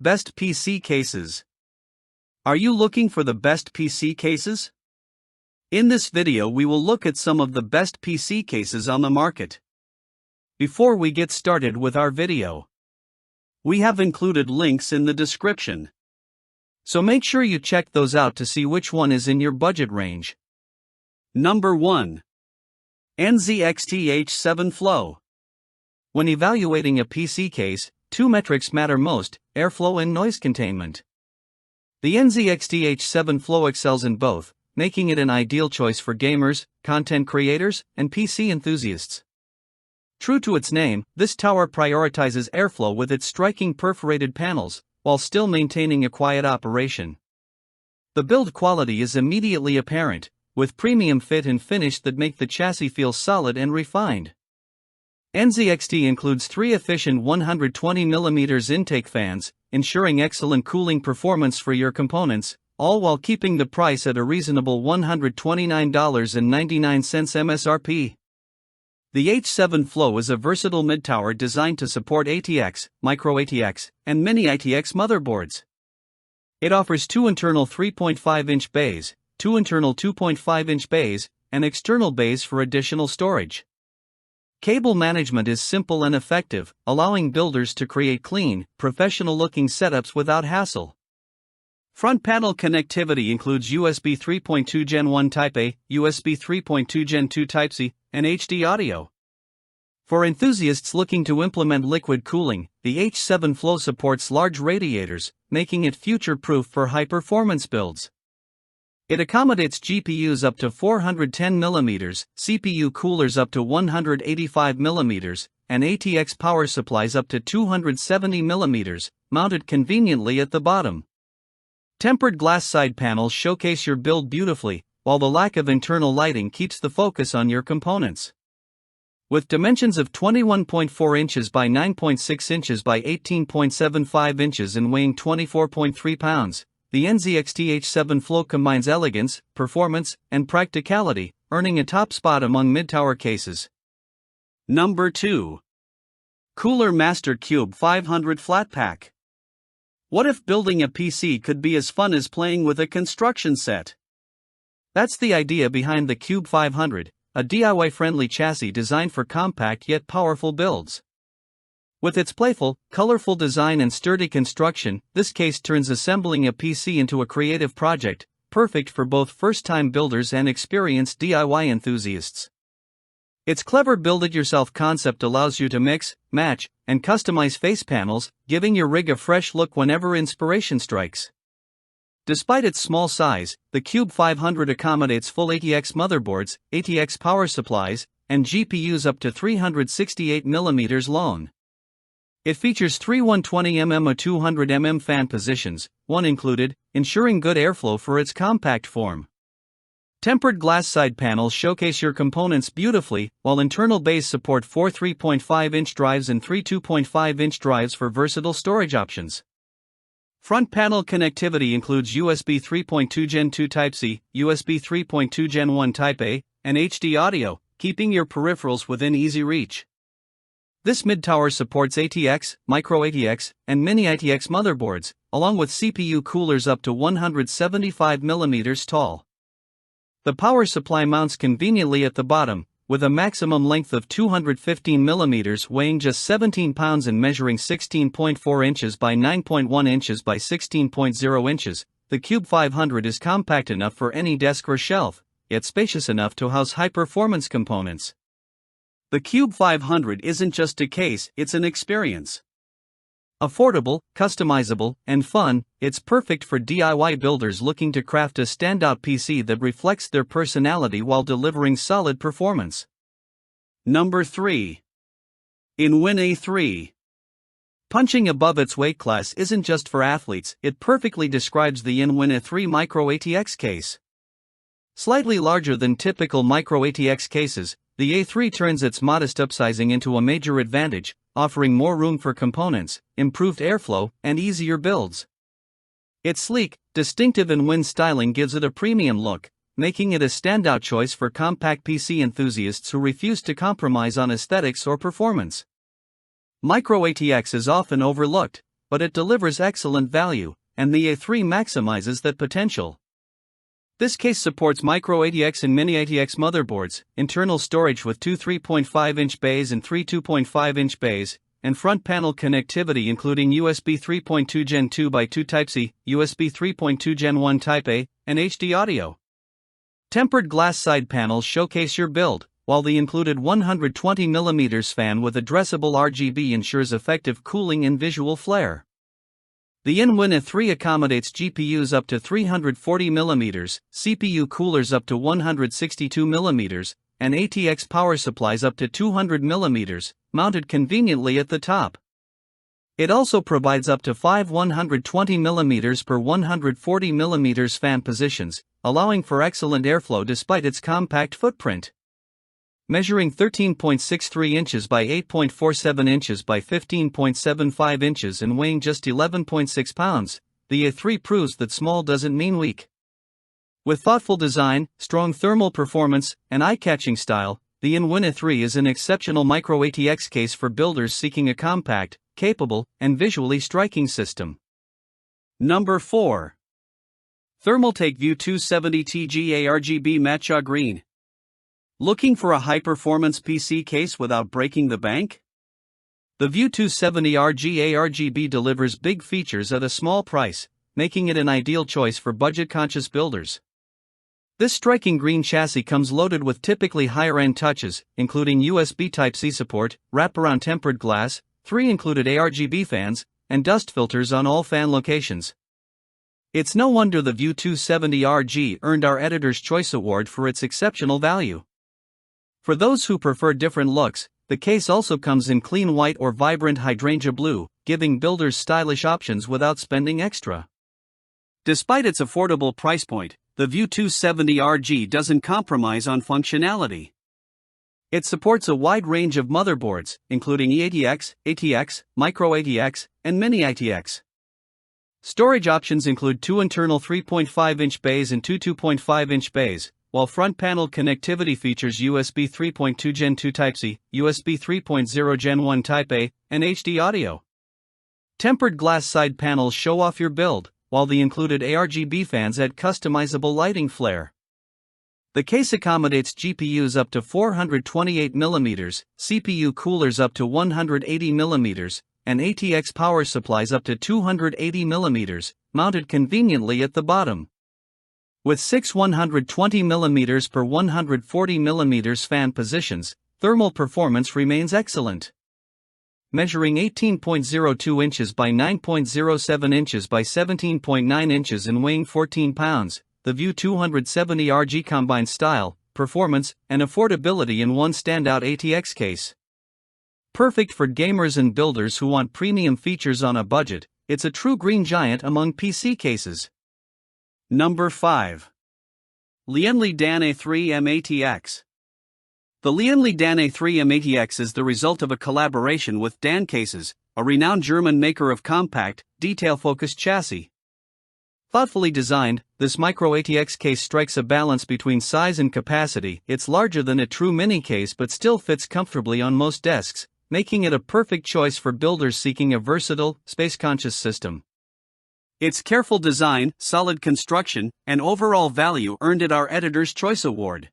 Best PC cases. Are you looking for the best PC cases? In this video we will look at some of the best PC cases on the market. Before we get started with our video, we have included links in the description, so make sure you check those out to see which one is in your budget range. Number 1. NZXT H7 Flow. When evaluating a PC case, two metrics matter most: airflow and noise containment. The NZXT H7 Flow excels in both, making it an ideal choice for gamers, content creators, and PC enthusiasts. True to its name, this tower prioritizes airflow with its striking perforated panels, while still maintaining a quiet operation. The build quality is immediately apparent, with premium fit and finish that make the chassis feel solid and refined. NZXT includes three efficient 120mm intake fans, ensuring excellent cooling performance for your components, all while keeping the price at a reasonable $129.99 MSRP. The H7 Flow is a versatile mid-tower designed to support ATX, micro ATX, and mini ATX motherboards. It offers two internal 3.5-inch bays, two internal 2.5-inch bays, and external bays for additional storage. Cable management is simple and effective, allowing builders to create clean, professional-looking setups without hassle. Front panel connectivity includes USB 3.2 Gen 1 Type A, USB 3.2 Gen 2 Type C, and HD audio. For enthusiasts looking to implement liquid cooling, the H7 Flow supports large radiators, making it future-proof for high-performance builds. It accommodates GPUs up to 410mm, CPU coolers up to 185mm, and ATX power supplies up to 270mm, mounted conveniently at the bottom. Tempered glass side panels showcase your build beautifully, while the lack of internal lighting keeps the focus on your components. With dimensions of 21.4 inches by 9.6 inches by 18.75 inches and weighing 24.3 pounds, the NZXT H7 Flow combines elegance, performance, and practicality, earning a top spot among mid-tower cases. Number 2. Cooler Master Qube 500 Flatpack. What if building a PC could be as fun as playing with a construction set? That's the idea behind the Qube 500, a DIY-friendly chassis designed for compact yet powerful builds. With its playful, colorful design and sturdy construction, this case turns assembling a PC into a creative project, perfect for both first-time builders and experienced DIY enthusiasts. Its clever build-it-yourself concept allows you to mix, match, and customize face panels, giving your rig a fresh look whenever inspiration strikes. Despite its small size, the Qube 500 accommodates full ATX motherboards, ATX power supplies, and GPUs up to 368mm long. It features three 120mm or 200mm fan positions, one included, ensuring good airflow for its compact form. Tempered glass side panels showcase your components beautifully, while internal bays support four 3.5-inch drives and three 2.5-inch drives for versatile storage options. Front panel connectivity includes USB 3.2 Gen 2 Type C, USB 3.2 Gen 1 Type A, and HD audio, keeping your peripherals within easy reach. This mid-tower supports ATX, micro ATX, and mini ATX motherboards, along with CPU coolers up to 175mm tall. The power supply mounts conveniently at the bottom, with a maximum length of 215mm, weighing just 17 pounds and measuring 16.4 inches by 9.1 inches by 16.0 inches. The Qube 500 is compact enough for any desk or shelf, yet spacious enough to house high-performance components. The Qube 500 isn't just a case, it's an experience. Affordable, customizable, and fun, it's perfect for DIY builders looking to craft a standout PC that reflects their personality while delivering solid performance. Number 3. InWin A3. Punching above its weight class isn't just for athletes, it perfectly describes the InWin A3 micro ATX case. Slightly larger than typical micro ATX cases, the A3 turns its modest upsizing into a major advantage, offering more room for components, improved airflow, and easier builds. Its sleek, distinctive InWin styling gives it a premium look, making it a standout choice for compact PC enthusiasts who refuse to compromise on aesthetics or performance. Micro ATX is often overlooked, but it delivers excellent value, and the A3 maximizes that potential. This case supports micro ATX and mini ATX motherboards, internal storage with two 3.5-inch bays and three 2.5-inch bays, and front panel connectivity including USB 3.2 Gen 2x2 Type-C, USB 3.2 Gen 1 Type-A, and HD audio. Tempered glass side panels showcase your build, while the included 120mm fan with addressable RGB ensures effective cooling and visual flair. The Lian Li DAN A3 accommodates GPUs up to 340mm, CPU coolers up to 162mm, and ATX power supplies up to 200mm, mounted conveniently at the top. It also provides up to 5 120mm per 140mm fan positions, allowing for excellent airflow despite its compact footprint. Measuring 13.63 inches by 8.47 inches by 15.75 inches and weighing just 11.6 pounds, the A3 proves that small doesn't mean weak. With thoughtful design, strong thermal performance, and eye-catching style, the Lian Li DAN A3 is an exceptional micro ATX case for builders seeking a compact, capable, and visually striking system. Number 4. Thermaltake Vue 270TG ARGB Matcha Green. Looking for a high-performance PC case without breaking the bank? The Vue 270RG ARGB delivers big features at a small price, making it an ideal choice for budget-conscious builders. This striking green chassis comes loaded with typically higher-end touches, including USB Type-C support, wraparound tempered glass, 3 included ARGB fans, and dust filters on all fan locations. It's no wonder the Vue 270RG earned our Editor's Choice Award for its exceptional value. For those who prefer different looks, the case also comes in clean white or vibrant hydrangea blue, giving builders stylish options without spending extra. Despite its affordable price point, the Vue 270RG doesn't compromise on functionality. It supports a wide range of motherboards, including eATX, ATX, micro ATX, and mini ATX. Storage options include two internal 3.5-inch bays and two 2.5-inch bays, while front panel connectivity features USB 3.2 Gen 2 Type-C, USB 3.0 Gen 1 Type-A, and HD audio. Tempered glass side panels show off your build, while the included ARGB fans add customizable lighting flair. The case accommodates GPUs up to 428mm, CPU coolers up to 180mm, and ATX power supplies up to 280mm, mounted conveniently at the bottom. With 6 120mm per 140mm fan positions, thermal performance remains excellent. Measuring 18.02 inches by 9.07 inches by 17.9 inches and weighing 14 pounds, the Vue 270RG combines style, performance, and affordability in one standout ATX case. Perfect for gamers and builders who want premium features on a budget, it's a true green giant among PC cases. Number 5. Lian Li DAN A3-mATX. The Lian Li DAN A3-mATX is the result of a collaboration with DAN Cases, a renowned German maker of compact, detail-focused chassis. Thoughtfully designed, this micro ATX case strikes a balance between size and capacity. It's larger than a true mini case but still fits comfortably on most desks, making it a perfect choice for builders seeking a versatile, space-conscious system. Its careful design, solid construction, and overall value earned it our Editor's Choice Award.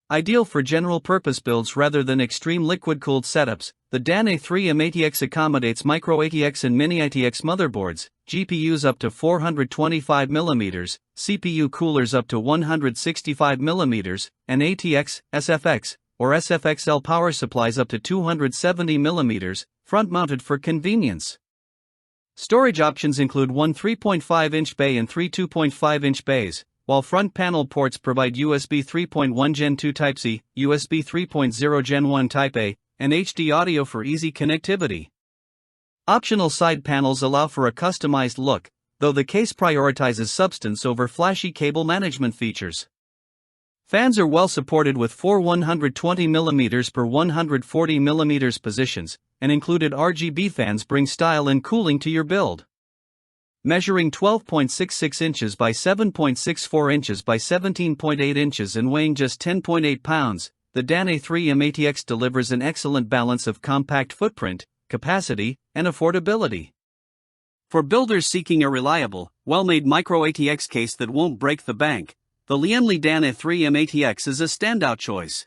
Ideal for general-purpose builds rather than extreme liquid-cooled setups, the DAN A3-mATX accommodates micro ATX and mini ATX motherboards, GPUs up to 425mm, CPU coolers up to 165mm, and ATX, SFX, or SFXL power supplies up to 270mm, front-mounted for convenience. Storage options include one 3.5-inch bay and three 2.5-inch bays, while front panel ports provide USB 3.1 Gen 2 Type-C, USB 3.0 Gen 1 Type-A, and HD audio for easy connectivity. Optional side panels allow for a customized look, though the case prioritizes substance over flashy cable management features. Fans are well supported with 4 120mm per 140mm positions, and included RGB fans bring style and cooling to your build. Measuring 12.66 inches by 7.64 inches by 17.8 inches and weighing just 10.8 pounds, the DAN A3-mATX delivers an excellent balance of compact footprint, capacity, and affordability. For builders seeking a reliable, well-made micro ATX case that won't break the bank, the Lian Li DAN A3-mATX is a standout choice.